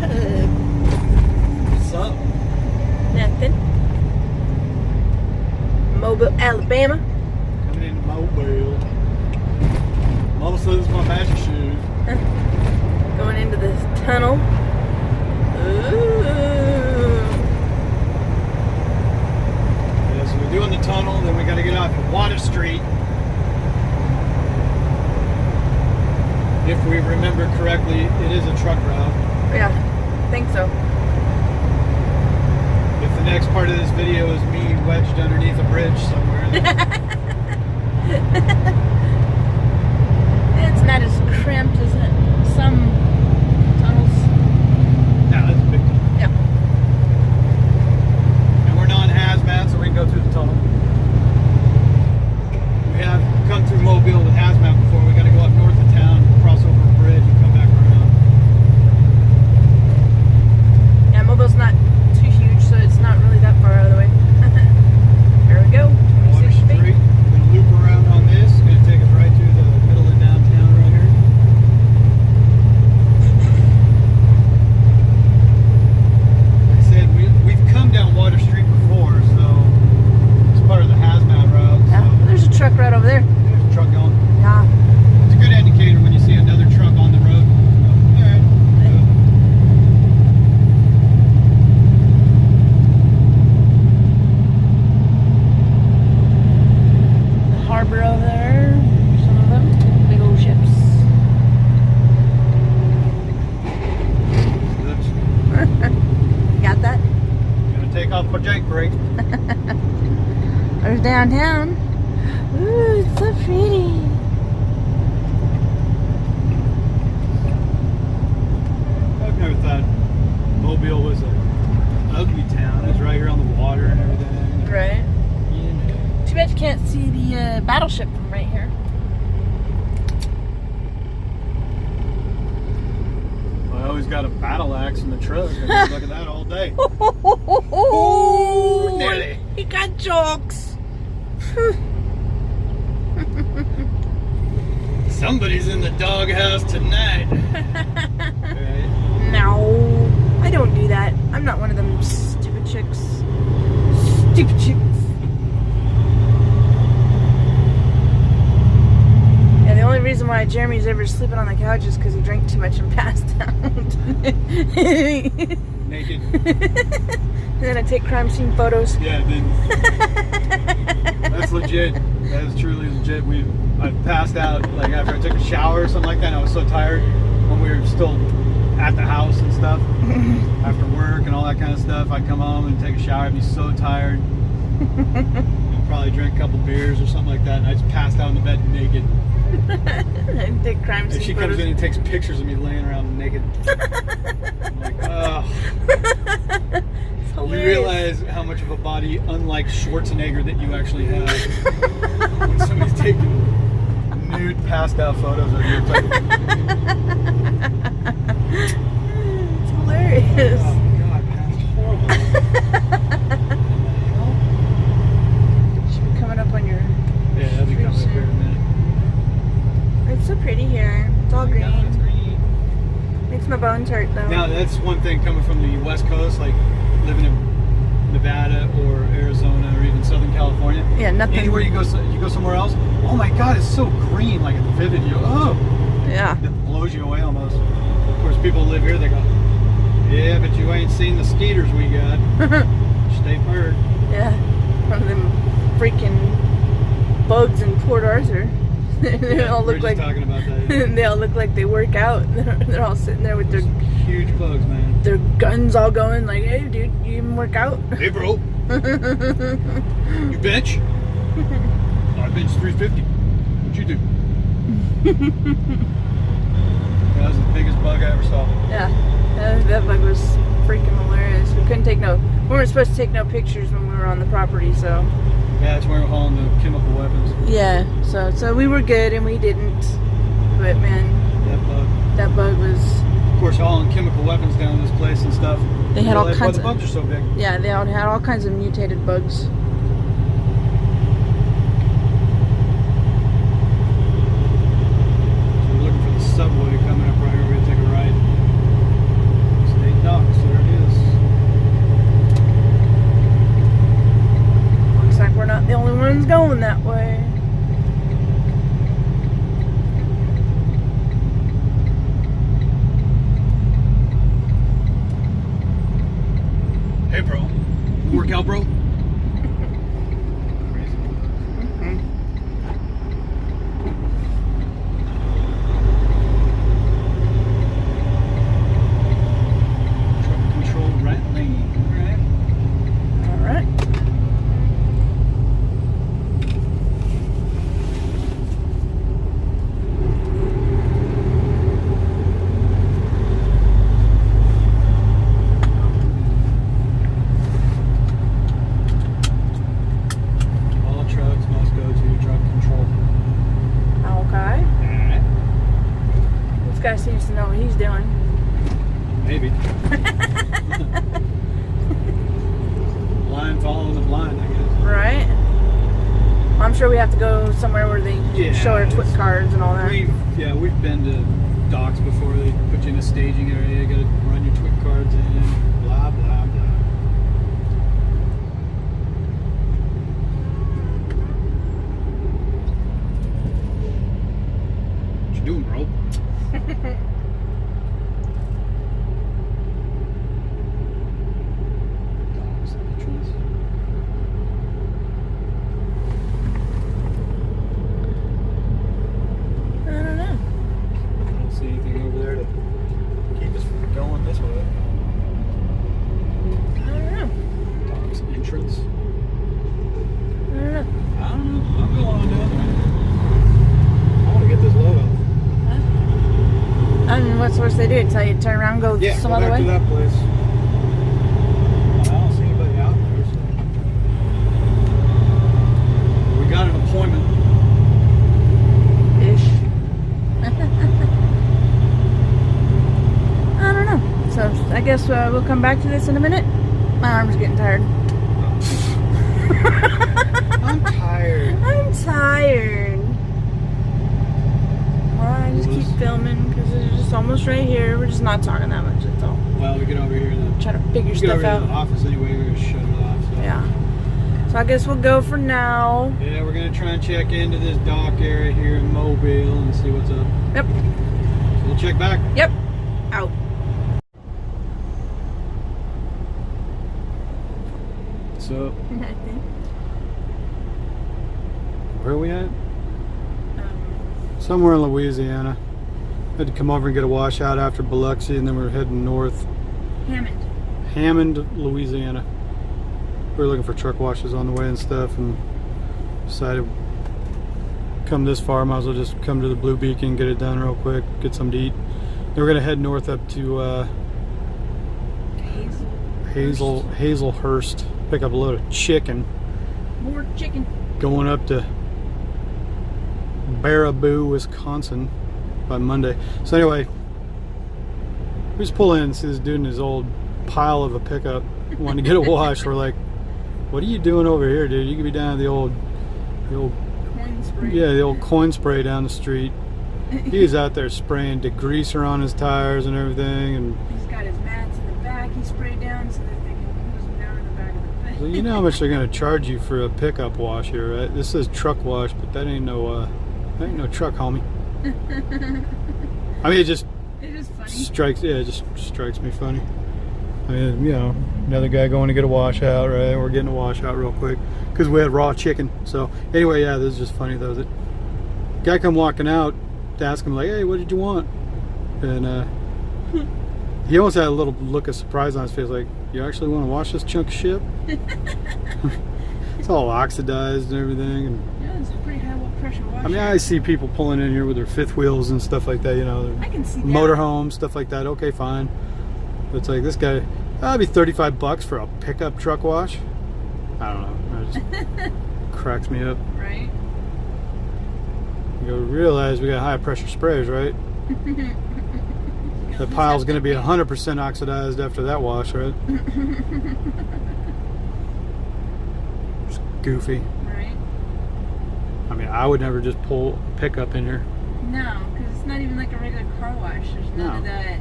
What's up? Nothing. Mobile, Alabama. Coming into Mobile. Mama says it's my magic shoes. Going into this tunnel. Ooh. Yeah, so we're doing the tunnel, then we got to get off at Water Street. If we remember correctly, it is a truck route. Yeah, I think so. If the next part of this video is me wedged underneath a bridge somewhere, It's not as cramped as some tunnels. no, that's a big tunnel. Yeah. And we're non-hazmat, so we can go through the tunnel. We have come through Mobile with hazmat before. We got to go up north of town, cross over a bridge, and come back around. Yeah, Mobile's not too huge, so it's not really that far out of the way. Here we go. Water 26 feet. Street. We're going to loop around on this. It's going to take us right to the middle of downtown right here. Like I said, we've come down Water Street before, so it's part of the hazmat route. Yeah, So there's a truck right over there. there's a truck going. Yeah. It's a good indicator when you see another truck on the road. All right. The harbor over there. Some of them. Big old ships. Got that? Gonna take off my Jake brake. There's downtown. Ooh, it's so pretty. I've never thought Mobile was an ugly town. It's right here on the water and everything. Right. You know. Too bad you can't see the battleship from right here. I always got a battle axe in the truck. I can look at that all day. Oh, Nelly. he got jokes. Somebody's in the doghouse tonight. Right. No, I don't do that. I'm not one of them stupid chicks. Stupid chicks. Yeah, the only reason why Jeremy's ever sleeping on the couch is because he drank too much and passed out. Naked. And then I take crime scene photos. Yeah, that's legit. That is truly legit. I passed out like after I took a shower or something like that. And I was so tired when we were still at the house and stuff after work and all that kind of stuff. I'd come home and take a shower. I'd be so tired. I'd probably drink a couple beers or something like that, and I just passed out in the bed naked. And take crime scene And she photos. comes in and takes pictures of me laying around naked. I'm like, oh. It's You hilarious. realize how much of a body, unlike Schwarzenegger, that you actually have when somebody's taking nude, passed out photos of you. It's like, It's hilarious. oh my god, man, it's horrible. Should be coming up on your... Yeah, that'll be coming up here in a minute. It's so pretty here. It's all Oh my God, it's green. green. Makes my bones hurt though. Now, that's one thing coming from the West Coast, like living in Nevada or Arizona or even Southern California. Yeah, nothing. Anywhere you go somewhere else, oh my god, it's so green, like it's vivid. You go, oh, Yeah. it blows you away almost. Of course, people live here, they go, yeah, but you ain't seen the skeeters we got. State bird. Yeah. One of them freaking bugs in Port Arthur. They Yeah, all we were look just like talking about that. Yeah. they all look like they work out. They're all sitting there with There's huge bugs, man. their guns all going like, hey dude, you even work out? Hey, bro. You bench? I bench 350. What'd you do? That was the biggest bug I ever saw. Yeah, that bug was freaking hilarious. We weren't supposed to take no pictures when we were on the property, so. Yeah, that's where we're hauling the chemical weapons. Yeah, so we were good and we didn't. But man, that bug was. Of course, hauling chemical weapons down to this place and stuff. They had all That's why kinds the bugs are so big. Yeah, they all had all kinds of mutated bugs. So we're looking for the subway coming up right here. We're gonna take a ride. State now, bro? Truck control right lane. All right. All trucks must go to truck control. Okay. Alright. This guy seems to know what he's doing. Maybe. Blind following the blind, I guess. Right. Well, I'm sure we have to go somewhere where they Yeah, show our twit it's- cards and all that. We've been to docks before. They put you in a staging area. You gotta run your twit cards in. Blah blah blah. What you doing, bro? Docks entrance. I don't know. I don't see anything over there to keep us from going this way. I don't know. Docks entrance. I don't know. I don't know. I'm going on down there. I want to get this load off. And what's the worst they do? Tell you to turn around and go Yeah, some go other back way? to that place. I don't see anybody out there, so. We got an appointment. Ish. I don't know. So I guess we'll come back to this in a minute. My arm's getting tired. I'm tired. I'm tired. Well, I just keep filming because it's just almost right here. We're just not talking that much. That's all. Well, we get over here to Try to figure get stuff over here to the out. office anyway. We're gonna shut it off. So. Yeah. So I guess we'll go for now. Yeah, we're gonna try and check into this dock area here in Mobile and see what's up. Yep. So we'll check back. Yep. Out. So, where are we at? Somewhere in Louisiana. Had to come over and get a washout after Biloxi, and then we're heading north. Hammond, Louisiana. We were looking for truck washes on the way and stuff, and decided come this far, might as well just come to the Blue Beacon, get it done real quick, get something to eat. Then we're gonna head north up to Hazelhurst, pick up a load of chicken. More chicken. Going up to Baraboo, Wisconsin by Monday. So anyway, we just pull in and see this dude in his old pile of a pickup wanting to get a wash. We're like, what are you doing over here, dude? You could be down at the old Coin spray. yeah, the old coin spray down the street. He's out there spraying degreaser on his tires and everything, and He's got his mats in the back. He sprayed down so that they can hose them down in the back of the thing. so you know how much they're gonna charge you for a pickup wash here, right? This says truck wash, but that ain't no truck, homie. I mean, it just It is funny. it just strikes me funny. I mean, you know, another guy going to get a washout, right? We're getting a washout real quick because we had raw chicken. So anyway, yeah, this is just funny though. That guy come walking out to ask him like, "Hey, what did you want?" And he almost had a little look of surprise on his face, like, "You actually want to wash this chunk of shit?" It's all oxidized and everything, and Yeah, it's a pretty high pressure washer. I mean, I see people pulling in here with their fifth wheels and stuff like that, you know, I can see that. motorhomes, stuff like that. Okay, fine. But it's like this guy, that'd be $35 for a pickup truck wash. I don't know. It just cracks me up. Right? You realize we got high pressure sprayers, right? The pile's going to be 100% oxidized after that wash, right? Just goofy. Right? I mean, I would never just pull a pickup in here. No, because it's not even like a regular car wash. There's none of that.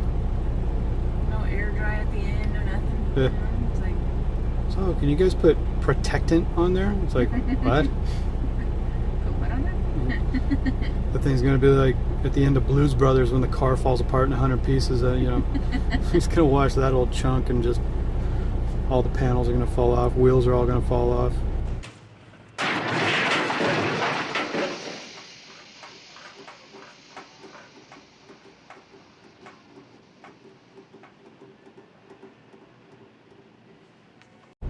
No air dry at the end, no nothing. Yeah. You know? It's like, So, can you guys put protectant on there? It's like, what? put what on there? The thing's gonna be like at the end of Blues Brothers when the car falls apart in 100 pieces. You know, he's gonna wash that old chunk and just All the panels are gonna fall off. Wheels are all gonna fall off.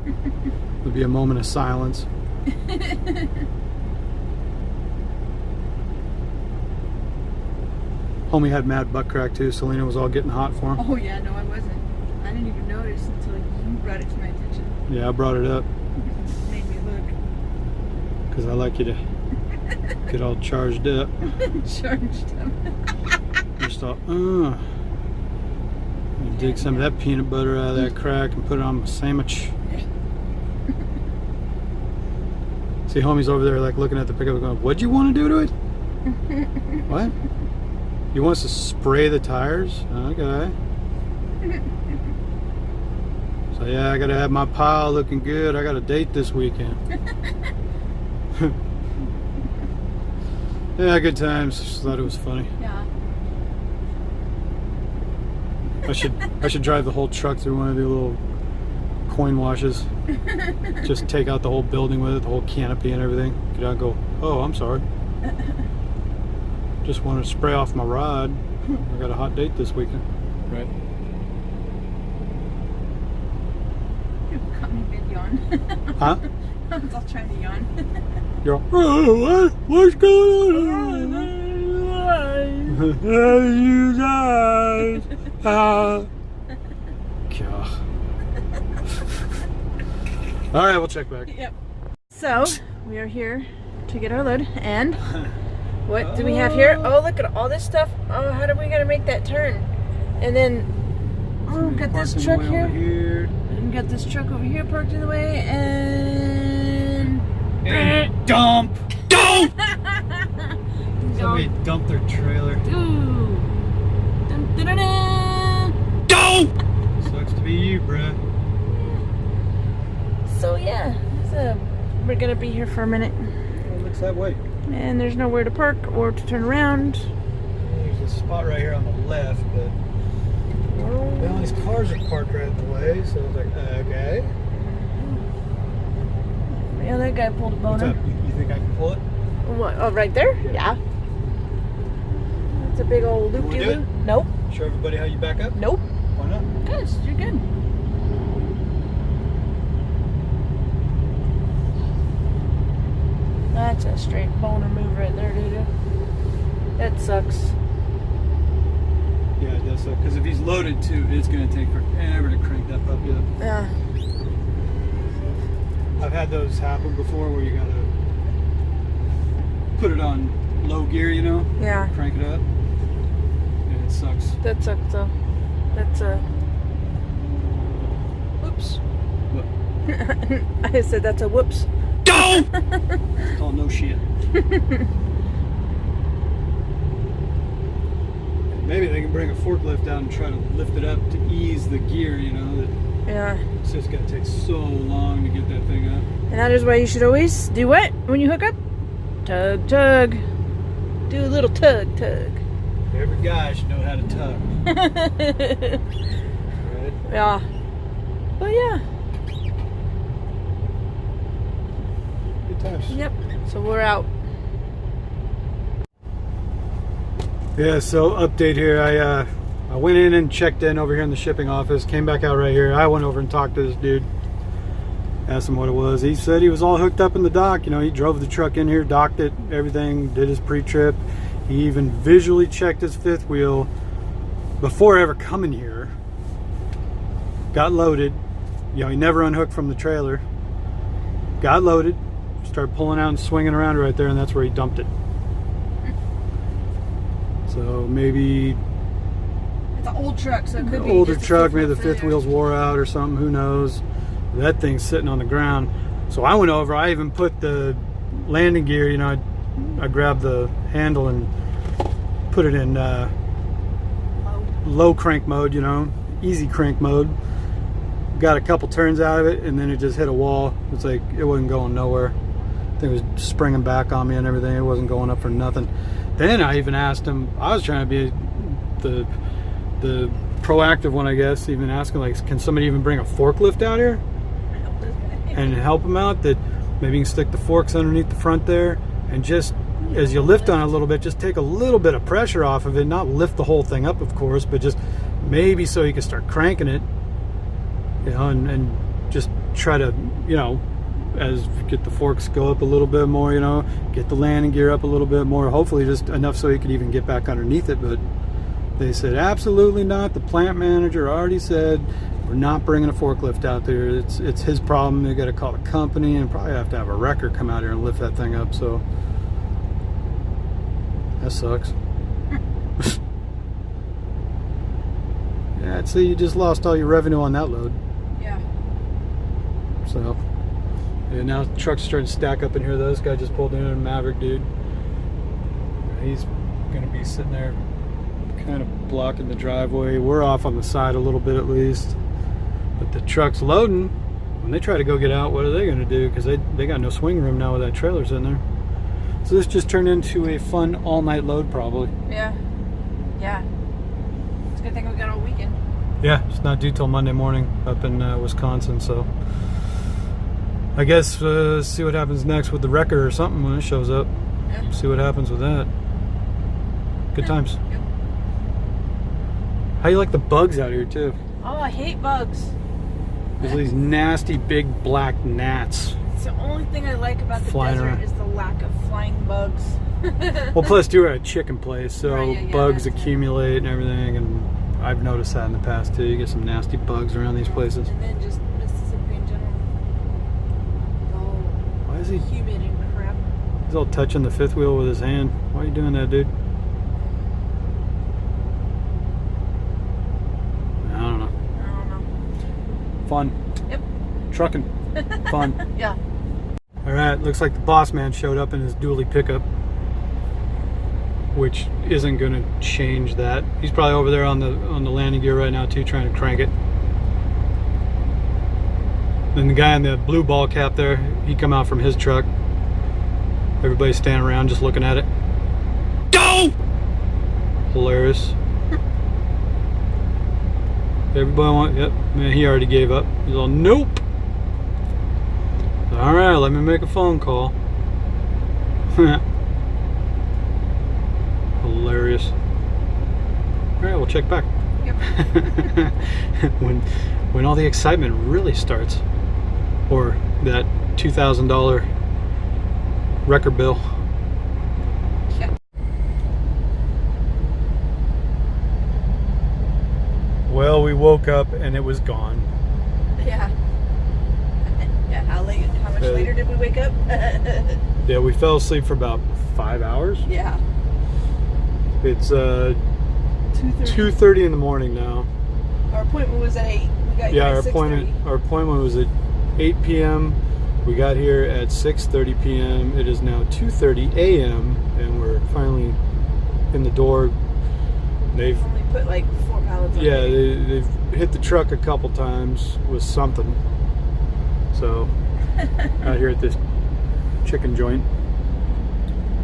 There'll be a moment of silence. Homie had mad butt crack too. Selena was all getting hot for him. Oh yeah, no, I wasn't. I didn't even notice until you brought it to my attention. Yeah, I brought it up Made me look. because I like you to get all charged up. Charged up. Just all, dig some of that peanut butter out of that crack and put it on my sandwich. See, homie's over there like looking at the pickup going, what'd you want to do to it? What? You want us to spray the tires? Okay. So yeah, I gotta have my pile looking good. I got a date this weekend. Yeah, good times. Just thought it was funny. Yeah. I should drive the whole truck through one of the little coin washes. Just take out the whole building with it, the whole canopy and everything. Get out and go, oh, I'm sorry. Just want to spray off my rod. I got a hot date this weekend. Right. You caught me mid-yawn. Huh? I was all trying to yawn. You're all, oh, what's going on? You guys. God. All right, we'll check back. Yep. So, we are here to get our load, and what do we have here? Oh, look at all this stuff. Oh, how do we gotta make that turn? And then, oh, we got this truck here. And we got this truck over here parked in the way, and dump! Dump! Somebody dumped their trailer. Ooh. Dun, dun, dun, dun. Dump! Sucks to be you, bruh. So yeah, so we're gonna be here for a minute. Well, it looks that way. And there's nowhere to park or to turn around. There's a spot right here on the left, but well, these cars are parked right in the way, so I was like, okay. Yeah, that guy pulled a What's boner. up? You think I can pull it? What? Oh, right there? Yeah. It's a big old You wanna do loop-de-loop. it? Nope. Show everybody how you back up? Nope. Why not? Cause you're good. That's a straight boner move right there, dude. That sucks. Yeah, it does suck. Because if he's loaded too, it's going to take forever to crank that puppy up. Yeah. I've had those happen before where you got to put it on low gear, you know? Yeah. Crank it up. Yeah, it sucks. That sucks though. That's whoops. What? I said that's a whoops. Don't! It's called no shit. Maybe they can bring a forklift out and try to lift it up to ease the gear, you know? That Yeah. it's just going to take so long to get that thing up. And that is why you should always do what when you hook up? Tug, tug. Do a little tug, tug. Every guy should know how to tug. Right? Yeah. But yeah. Good times. Yep. So we're out. Yeah, so update here. I went in and checked in over here in the shipping office, came back out right here. I went over and talked to this dude, asked him what it was. He said he was all hooked up in the dock. You know, he drove the truck in here, docked it, everything, did his pre-trip. He even visually checked his fifth wheel before ever coming here. Got loaded. You know, he never unhooked from the trailer. Got loaded, started pulling out and swinging around right there, and that's where he dumped it. So maybe It's an old truck, so it could an be older just a truck, fifth maybe the wheel fifth failure. wheels wore out or something, who knows. That thing's sitting on the ground. So I went over, I even put the landing gear, you know, I grabbed the handle and put it in low crank mode, you know, easy crank mode. Got a couple turns out of it, and then it just hit a wall. It's like it wasn't going nowhere. I think it was springing back on me and everything. It wasn't going up for nothing. Then I even asked him, I was trying to be the proactive one, I guess, even asking, like, can somebody even bring a forklift out here? and help them out, that maybe you can stick the forks underneath the front there, and just as you lift on it a little bit, just take a little bit of pressure off of it. Not lift the whole thing up, of course, but just maybe so you can start cranking it, you know, and just try to, you know, as you get the forks go up a little bit more, you know, get the landing gear up a little bit more, hopefully just enough so you can even get back underneath it. But they said absolutely not. The plant manager already said we're not bringing a forklift out there. It's his problem. They got to call the company and probably have to have a wrecker come out here and lift that thing up. So that sucks. Yeah, I'd say you just lost all your revenue on that load. Yeah. So yeah, now trucks are starting to stack up in here. This guy just pulled in a Maverick, dude. He's gonna be sitting there kind of blocking the driveway. We're off on the side a little bit at least. But the truck's loading. When they try to go get out, what are they gonna do? Because they got no swing room now with that trailer sitting there. So this just turned into a fun all-night load probably. Yeah. Yeah. It's a good thing we got all weekend. Yeah, it's not due till Monday morning up in Wisconsin, so I guess see what happens next with the wrecker or something when it shows up. Yeah. See what happens with that. Good times. Yep. How you like the bugs out here too? Oh, I hate bugs. There's these nasty big black gnats. It's the only thing I like about the Flying desert around. is the lack of flying bugs. Well, plus too, we're at a chicken place, so Right, yeah, bugs that's it. accumulate and everything, and I've noticed that in the past too. You get some nasty bugs around these places. And then just Mississippi in general. Oh, Why is he? humid and crap. He's all touching the fifth wheel with his hand. Why are you doing that, dude? I don't know. I don't know. Fun. Yep. Trucking. Fun. Yeah. Alright, looks like the boss man showed up in his dually pickup, which isn't going to change that. He's probably over there on the landing gear right now too, trying to crank it. Then the guy in the blue ball cap there, he come out from his truck. Everybody's standing around just looking at it. Go! Hilarious. Everybody want, yep, man, he already gave up. He's all, nope. All right, let me make a phone call. Hilarious. All right, we'll check back. Yep. when all the excitement really starts, or that $2,000 record bill. Yeah. Well, we woke up and it was gone. Yeah. Yeah. How much later did we wake up? Yeah, we fell asleep for about 5 hours. Yeah. It's 2:30. 2:30 in the morning now. Our appointment was at 8. We got here Yeah, at our appointment was at 8 p.m. We got here at 6:30 p.m. It is now 2:30 a.m. and we're finally in the door. They've Only put like 4 pallets on yeah, it. they've hit the truck a couple times with something. So out here at this chicken joint,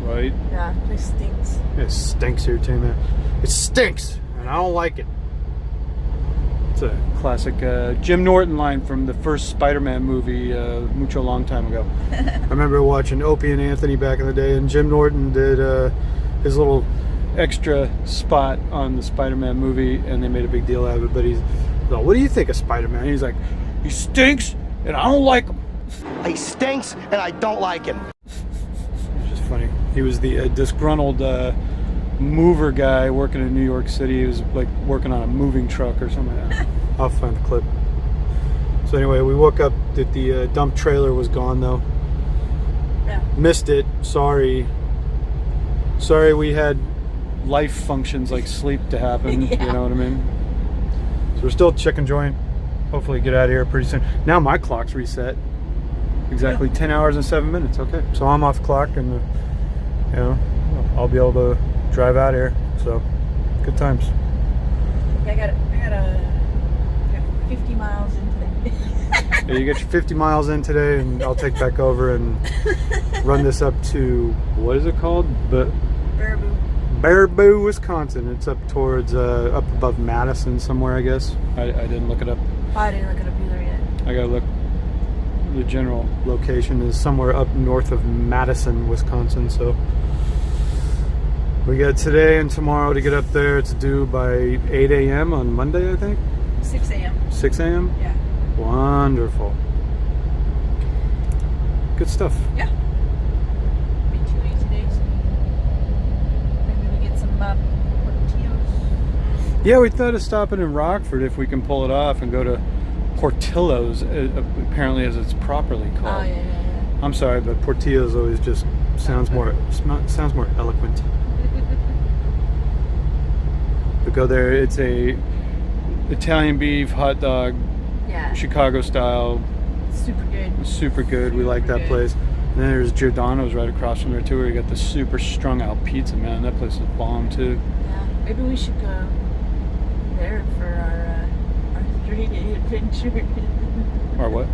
right? Yeah, it stinks. It stinks here too, man. It stinks, and I don't like it. It's a classic Jim Norton line from the first Spider-Man movie, mucho long time ago. I remember watching Opie and Anthony back in the day, and Jim Norton did his little extra spot on the Spider-Man movie, and they made a big deal out of it. But he's like, "What do you think of Spider-Man?" He's like, "He stinks, and I don't like him." He stinks, and I don't like him. It's just funny. He was the disgruntled mover guy working in New York City. He was like working on a moving truck or something like that. I'll find the clip. So anyway, we woke up that the dump trailer was gone though. Yeah. Missed it. Sorry. Sorry, we had life functions like sleep to happen. Yeah. You know what I mean? So we're still chicken joint. Hopefully get out of here pretty soon. Now my clock's reset. Exactly 10 hours and 7 minutes. Okay, so I'm off clock, and you know, I'll be able to drive out here. So good times. I got 50 miles in today. Yeah, you get your 50 miles in today, and I'll take back over and run this up to, what is it called? Baraboo. Baraboo, Wisconsin. It's up towards up above Madison somewhere, I guess. I didn't look it up. Oh, I didn't look it up either yet. I gotta look the general location is somewhere up north of Madison, Wisconsin. So we got today and tomorrow to get up there. It's due by 8 a.m. on Monday, I think. 6 a.m. 6 a.m. Yeah. Wonderful. Good stuff. Yeah. Be 2 easy days. Maybe we get some tortillas. Yeah, we thought of stopping in Rockford if we can pull it off and go to Portillo's, apparently as it's properly called. Oh, yeah. I'm sorry, but Portillo's always just sounds more eloquent. We go there. It's a Italian beef hot dog, Yeah. Chicago style. Super good. Super good. We like that good. place. And then there's Giordano's right across from there too, where you got the super strung out pizza, man. That place is bomb too. Yeah. Maybe we should go there for our 3-day adventure. Or what?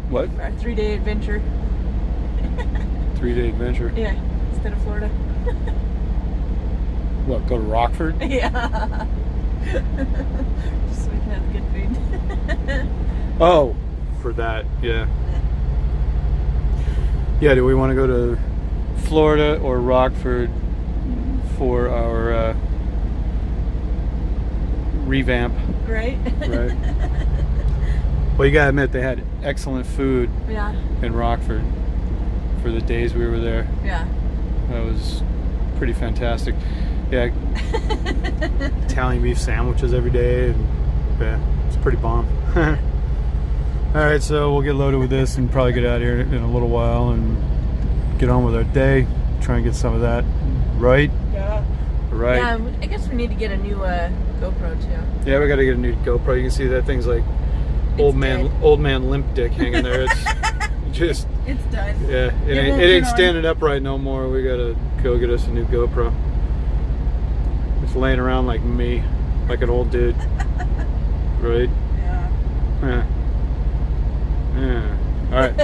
What? Our 3-day adventure. 3-day adventure. Yeah. Instead of Florida. What? Go to Rockford? Yeah. Just so we can have good food. Oh, for that, yeah. Yeah, do we want to go to Florida or Rockford for our revamp? Right? Right. Well, you gotta admit, they had excellent food Yeah. in Rockford for the days we were there. Yeah. That was pretty fantastic. Yeah, Italian beef sandwiches every day, and yeah, it's pretty bomb. All right, so we'll get loaded with this and probably get out of here in a little while and get on with our day. Try and get some of that right. Yeah. Right. Yeah, I guess we need to get a new GoPro too. Yeah, we got to get a new GoPro. You can see that thing's like old man limp dick hanging there. It's just. It's done. Yeah, it ain't standing upright no more. We gotta go get us a new GoPro. It's laying around like me, like an old dude. Right? Yeah. Yeah. All right.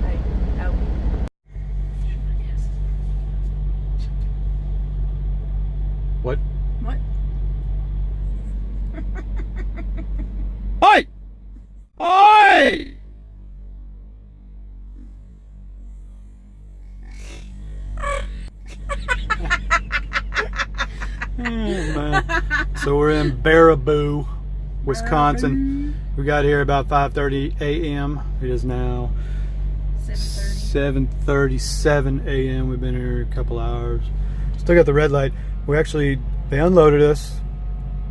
Right. Out. What? What? Hi! Hi! Oh, man. So we're in Baraboo, Wisconsin. We got here about 5:30 a.m. It is now 7:37 a.m. We've been here a couple hours. Still got the red light. They unloaded us,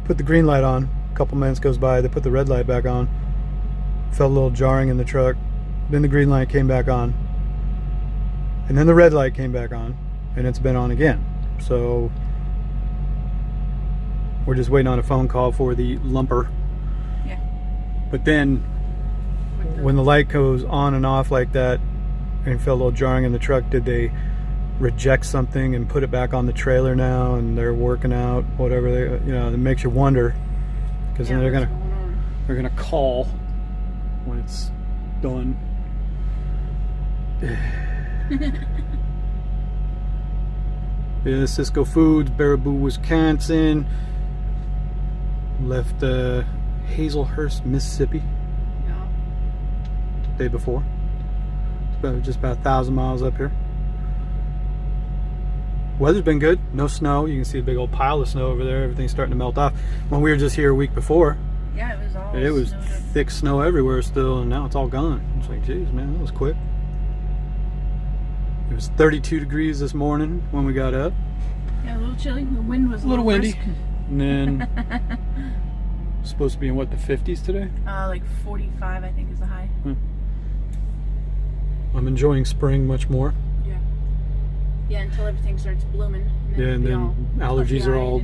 put the green light on. A couple minutes goes by, they put the red light back on. Felt a little jarring in the truck. Then the green light came back on. And then the red light came back on. And it's been on again. So we're just waiting on a phone call for the lumper. Yeah. But then when the light goes on and off like that and felt a little jarring in the truck, did they reject something and put it back on the trailer now and they're working out whatever it makes you wonder, because then they're gonna call when it's done. Yeah, Cisco Foods, Baraboo, Wisconsin. Left Hazelhurst, Mississippi. Yeah. Day before. It's just about 1,000 miles up here. Weather's been good. No snow. You can see a big old pile of snow over there. Everything's starting to melt off. When we were just here a week before, Yeah, it was all. it was snowed up. thick snow everywhere still, and now it's all gone. It's like, geez, man, that was quick. It was 32 degrees this morning when we got up. Yeah, a little chilly. The wind was A little windy. brisk. And then supposed to be in what, the 50s today? Like 45, I think, is the high. I'm enjoying spring much more. Yeah. Yeah, until everything starts blooming. And then allergies are all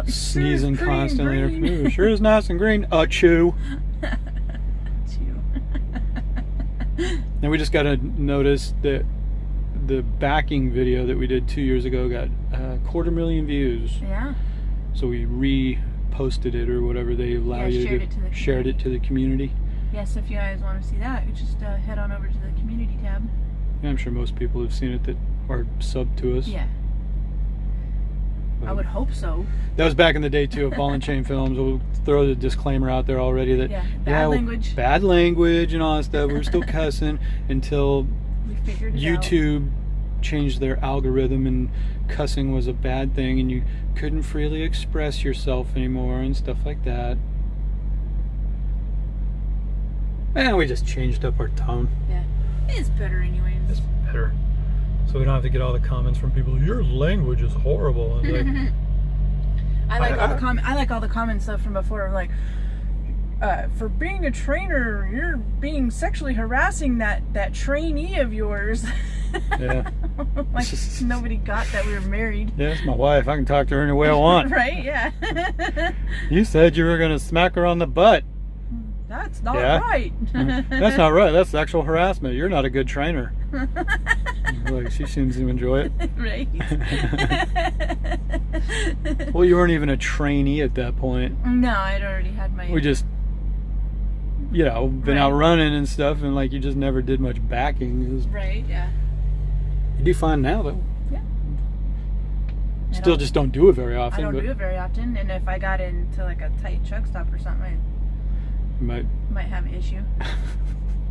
sneezing constantly. Ooh, sure is nice and green. Chew. And we just got to notice that the backing video that we did 2 years ago got 250,000 views. Yeah. So we reposted it or whatever they allow you to do. Shared it to the community. Yes, if you guys want to see that, you just head on over to the community tab. Yeah, I'm sure most people have seen it that are sub to us. Yeah. I would hope so. That was back in the day too, of ball and chain films. We'll throw the disclaimer out there already that bad language. Bad language and all that stuff. We're still cussing until We figured it YouTube changed their algorithm and cussing was a bad thing and you couldn't freely express yourself anymore and stuff like that. And we just changed up our tone. Yeah. It's better anyways. It's better. So we don't have to get all the comments from people, your language is horrible. And like, I like all the comments stuff from before, like, for being a trainer, you're being sexually harassing that trainee of yours. Yeah. Like nobody got that we were married. Yeah, it's my wife. I can talk to her any way I want. Right? Yeah. You said you were going to smack her on the butt. That's not right. That's not right. That's sexual harassment. You're not a good trainer. Like, she seems to enjoy it. Right. Well, you weren't even a trainee at that point. No, I'd already had my... We just, been out running and stuff, and like you just never did much backing. It was, right, yeah. You do fine now, though. Yeah. Still just don't do it very often. I don't do it very often, and if I got into like a tight truck stop or something, I might have an issue.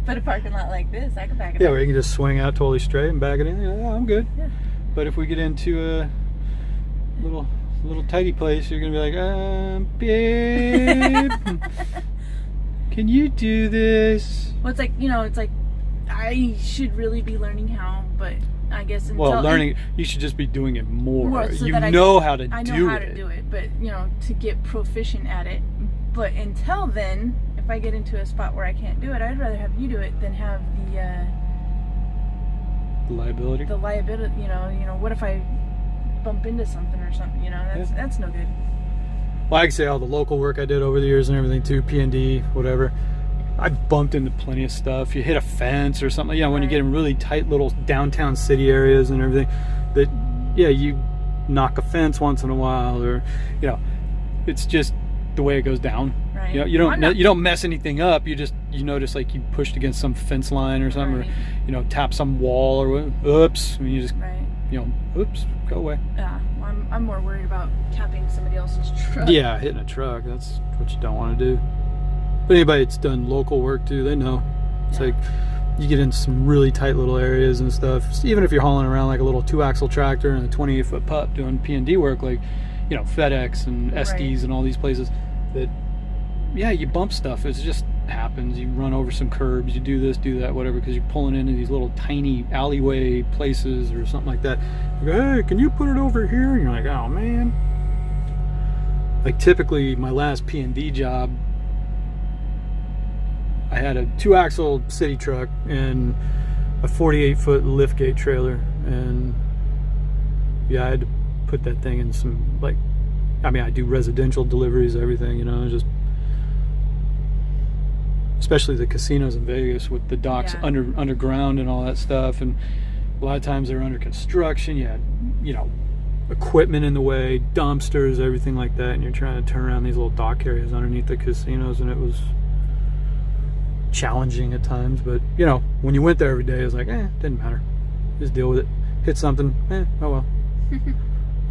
But a parking lot like this, I can back it up. Yeah, where you can just swing out totally straight and back it in. Yeah, I'm good. Yeah. But if we get into a little tidy place, you're gonna be like, babe, can you do this? Well, it's like I should really be learning how, but I guess until you should just be doing it more. So you that know how to do it. I know how to do it, but to get proficient at it. But until then, if I get into a spot where I can't do it, I'd rather have you do it than have the liability. The liability, what if I bump into something or something? That's no good. Well, I can say all the local work I did over the years and everything too, P&D, whatever. I bumped into plenty of stuff. You hit a fence or something. When you get in really tight little downtown city areas and everything, that you knock a fence once in a while, or it's just the way it goes down. Right. You don't mess anything up. You notice like you pushed against some fence line or something, right. Or tap some wall or oops, and you just oops, go away. Yeah, I'm more worried about tapping somebody else's truck. Yeah, hitting a truck. That's what you don't want to do. But anybody that's done local work too, they know. It's like you get into some really tight little areas and stuff. Even if you're hauling around like a little 2-axle tractor and a 28-foot pup doing P&D work, like FedEx and SDs and all these places, that you bump stuff. It just happens. You run over some curbs. You do this, do that, whatever, because you're pulling into these little tiny alleyway places or something like that. You go, hey, can you put it over here? And you're like, oh man. Like typically, my last P&D job, I had a 2-axle city truck and a 48-foot liftgate trailer, and I had to put that thing in some I do residential deliveries, everything, just especially the casinos in Vegas with the docks underground and all that stuff, and a lot of times they're under construction. You had equipment in the way, dumpsters, everything like that, and you're trying to turn around these little dock areas underneath the casinos, and it was challenging at times. But when you went there every day, it was like, didn't matter, just deal with it. Hit something, oh well.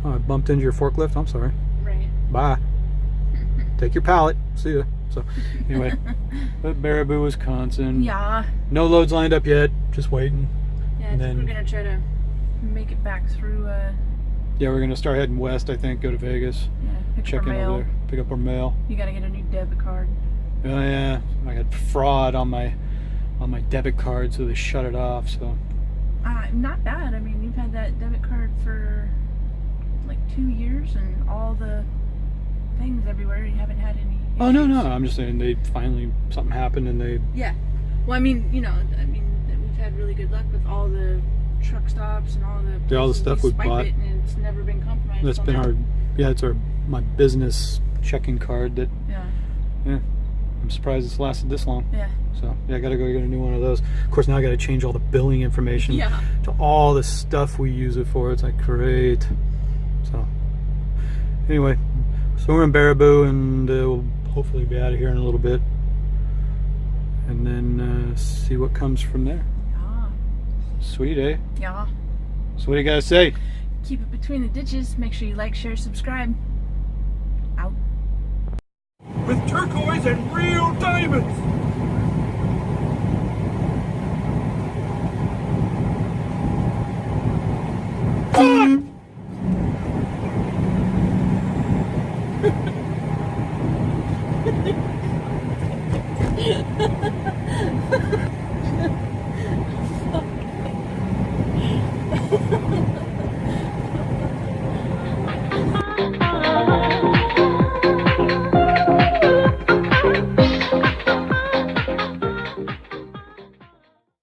Oh, I bumped into your forklift, I'm sorry. Right. Bye. Take your pallet, see ya. So anyway, but Baraboo, Wisconsin. Yeah. No loads lined up yet, just waiting. Yeah, and then we're gonna try to make it back through we're gonna start heading west, I think, go to Vegas. Yeah, check in over there, pick up our mail. You gotta get a new debit card. Oh yeah, I got fraud on my debit card, so they shut it off. So not bad. I mean, you've had that debit card for like 2 years, and all the things everywhere. You haven't had any issues. Oh no, I'm just saying they finally something happened and they. Yeah, well, I mean, we've had really good luck with all the truck stops and all the stuff we bought, and it's never been compromised. That's been my business checking card that. Yeah. I'm surprised it's lasted this long. Yeah. So I gotta go get a new one of those. Of course, now I gotta change all the billing information to all the stuff we use it for. It's like great. So anyway, so we're in Baraboo, and we'll hopefully be out of here in a little bit, and then see what comes from there. Yeah. Sweet, eh? Yeah. So what do you gotta say? Keep it between the ditches. Make sure you like, share, subscribe. Out. With turquoise and real diamonds. Fuck!